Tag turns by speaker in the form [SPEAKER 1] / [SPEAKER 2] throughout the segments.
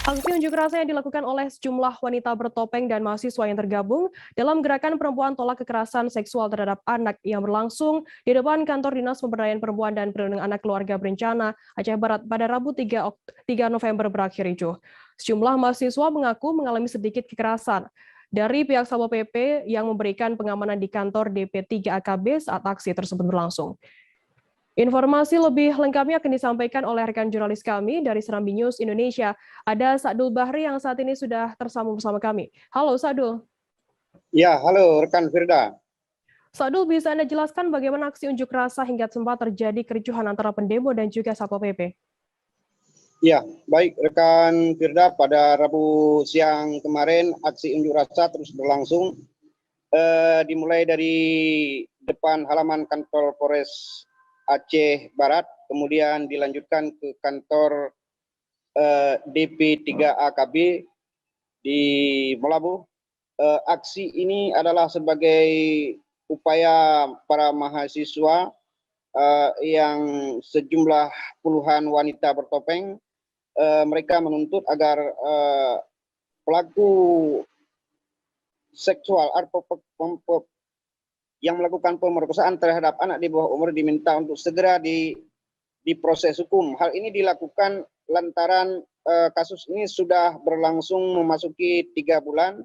[SPEAKER 1] Aksi unjuk rasa yang dilakukan oleh sejumlah wanita bertopeng dan mahasiswa yang tergabung dalam gerakan perempuan tolak kekerasan seksual terhadap anak yang berlangsung di depan kantor Dinas Pemberdayaan Perempuan dan Perlindungan Anak Keluarga Berencana Aceh Barat pada Rabu 3 November berakhir ricuh. Sejumlah mahasiswa mengaku mengalami sedikit kekerasan dari pihak Satpol PP yang memberikan pengamanan di kantor DP3 AKB saat aksi tersebut berlangsung. Informasi lebih lengkapnya akan disampaikan oleh rekan jurnalis kami dari Serambi News Indonesia. Ada Sadul Bahri yang saat ini sudah tersambung bersama kami. Halo Sadul.
[SPEAKER 2] Ya, halo rekan Firda.
[SPEAKER 1] Sadul, bisa Anda jelaskan bagaimana aksi unjuk rasa hingga sempat terjadi kericuhan antara pendemo dan juga Satpol PP?
[SPEAKER 2] Ya, baik rekan Firda, pada Rabu siang kemarin aksi unjuk rasa terus berlangsung. Dimulai dari depan halaman kantor Polres Aceh Barat, kemudian dilanjutkan ke kantor DP3 AKB di Molabu. Aksi ini adalah sebagai upaya para mahasiswa yang sejumlah puluhan wanita bertopeng. Mereka menuntut agar pelaku seksual atau yang melakukan pemerkosaan terhadap anak di bawah umur diminta untuk segera diproses hukum. Hal ini dilakukan lantaran kasus ini sudah berlangsung memasuki 3 bulan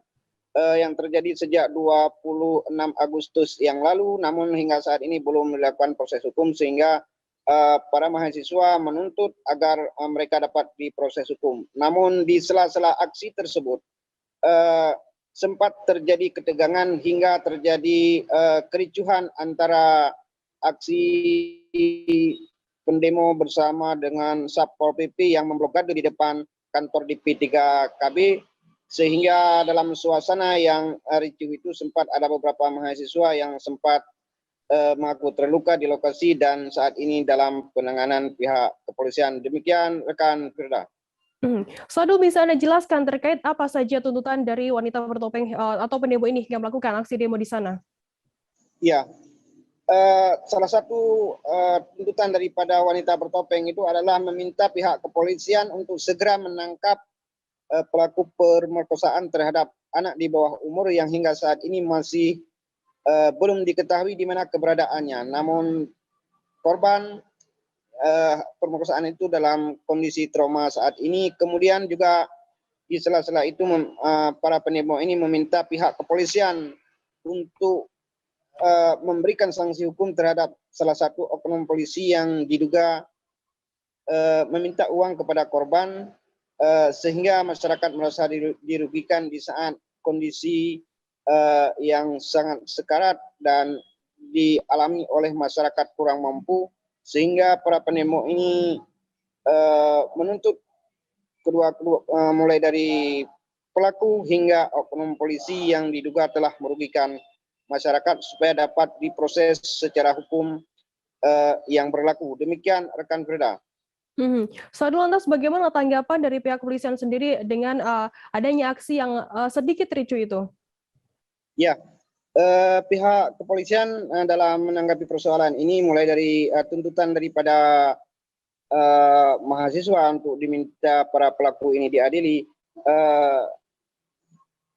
[SPEAKER 2] yang terjadi sejak 26 Agustus yang lalu, namun hingga saat ini belum dilakukan proses hukum, sehingga para mahasiswa menuntut agar mereka dapat diproses hukum. Namun di sela-sela aksi tersebut sempat terjadi ketegangan hingga terjadi kericuhan antara aksi pendemo bersama dengan Satpol PP yang memblokade di depan kantor DP3 KB, sehingga dalam suasana yang ricuh itu sempat ada beberapa mahasiswa yang sempat mengaku terluka di lokasi dan saat ini dalam penanganan pihak kepolisian. Demikian rekan Firda.
[SPEAKER 1] Sadul, bisa Anda jelaskan terkait apa saja tuntutan dari wanita bertopeng atau pendemo ini yang melakukan aksi demo di sana?
[SPEAKER 2] Ya, salah satu tuntutan daripada wanita bertopeng itu adalah meminta pihak kepolisian untuk segera menangkap pelaku pemerkosaan terhadap anak di bawah umur yang hingga saat ini masih belum diketahui di mana keberadaannya. Namun korban pemerkosaan itu dalam kondisi trauma saat ini. Kemudian juga di sela-sela itu para pendemo ini meminta pihak kepolisian untuk memberikan sanksi hukum terhadap salah satu oknum polisi yang diduga meminta uang kepada korban, sehingga masyarakat merasa dirugikan di saat kondisi yang sangat sekarat dan dialami oleh masyarakat kurang mampu, sehingga para pendemo ini menuntut mulai dari pelaku hingga oknum polisi yang diduga telah merugikan masyarakat supaya dapat diproses secara hukum yang berlaku. Demikian rekan Freda.
[SPEAKER 1] Sadul, lantas bagaimana tanggapan dari pihak kepolisian sendiri dengan adanya aksi yang sedikit ricuh itu?
[SPEAKER 2] Ya, pihak kepolisian dalam menanggapi persoalan ini mulai dari tuntutan daripada mahasiswa untuk diminta para pelaku ini diadili.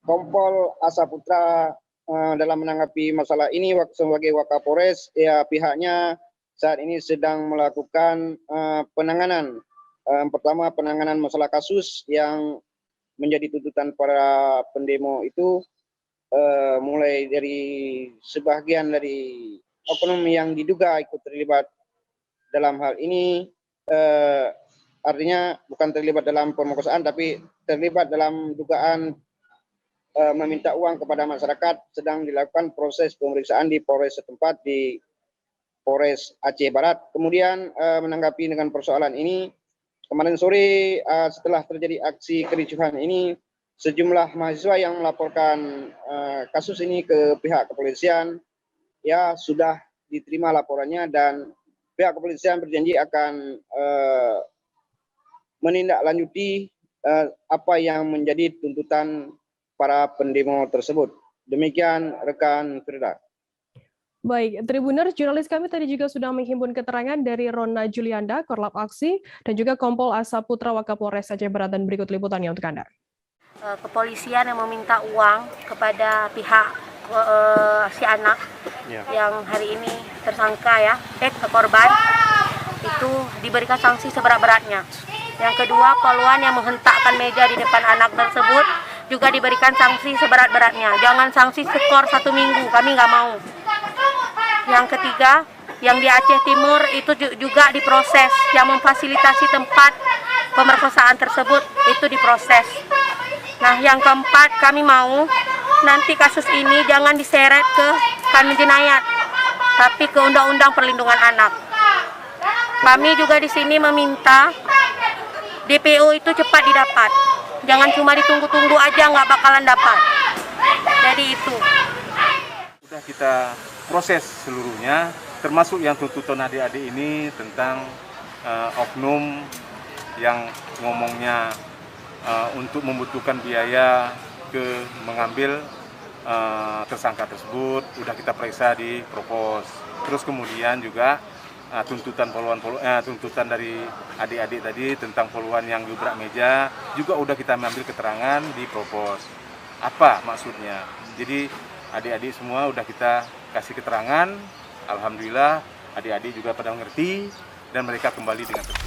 [SPEAKER 2] Kompol Asaputra dalam menanggapi masalah ini sebagai Wakapolres, ya pihaknya saat ini sedang melakukan penanganan. Pertama, penanganan masalah kasus yang menjadi tuntutan para pendemo itu, mulai dari sebagian dari oknum yang diduga ikut terlibat dalam hal ini, artinya bukan terlibat dalam pemerkosaan tapi terlibat dalam dugaan meminta uang kepada masyarakat, sedang dilakukan proses pemeriksaan di Polres setempat di Polres Aceh Barat. Kemudian menanggapi dengan persoalan ini, kemarin sore setelah terjadi aksi kericuhan ini, sejumlah mahasiswa yang melaporkan kasus ini ke pihak kepolisian ya sudah diterima laporannya, dan pihak kepolisian berjanji akan menindaklanjuti apa yang menjadi tuntutan para pendemo tersebut. Demikian rekan Firda.
[SPEAKER 1] Baik, Tribuners, jurnalis kami tadi juga sudah menghimpun keterangan dari Rona Julianda, Korlap Aksi, dan juga Kompol Asa Putra, Wakapolres Aceh Barat, dan berikut liputannya untuk Anda.
[SPEAKER 3] Kepolisian yang meminta uang kepada pihak si anak yang hari ini tersangka ya, korban, itu diberikan sanksi seberat-beratnya. Yang kedua, poluan yang menghentakkan meja di depan anak tersebut juga diberikan sanksi seberat-beratnya. Jangan sanksi skor 1 minggu, kami nggak mau. Yang ketiga, yang di Aceh Timur itu juga diproses, yang memfasilitasi tempat pemerkosaan tersebut itu diproses. Nah, yang keempat, kami mau nanti kasus ini jangan diseret ke kanun jenayat, tapi ke Undang-Undang Perlindungan Anak. Kami juga di sini meminta DPO itu cepat didapat. Jangan cuma ditunggu-tunggu aja, nggak bakalan dapat. Jadi itu.
[SPEAKER 4] Sudah kita proses seluruhnya, termasuk yang tuntutan adik-adik ini tentang oknum yang ngomongnya untuk membutuhkan biaya ke mengambil tersangka tersebut, udah kita periksa di propos. Terus kemudian juga tuntutan dari adik-adik tadi tentang poluan yang gebrak meja juga udah kita ambil keterangan di propos. Apa maksudnya? Jadi adik-adik semua udah kita kasih keterangan. Alhamdulillah adik-adik juga pada mengerti dan mereka kembali dengan tertib.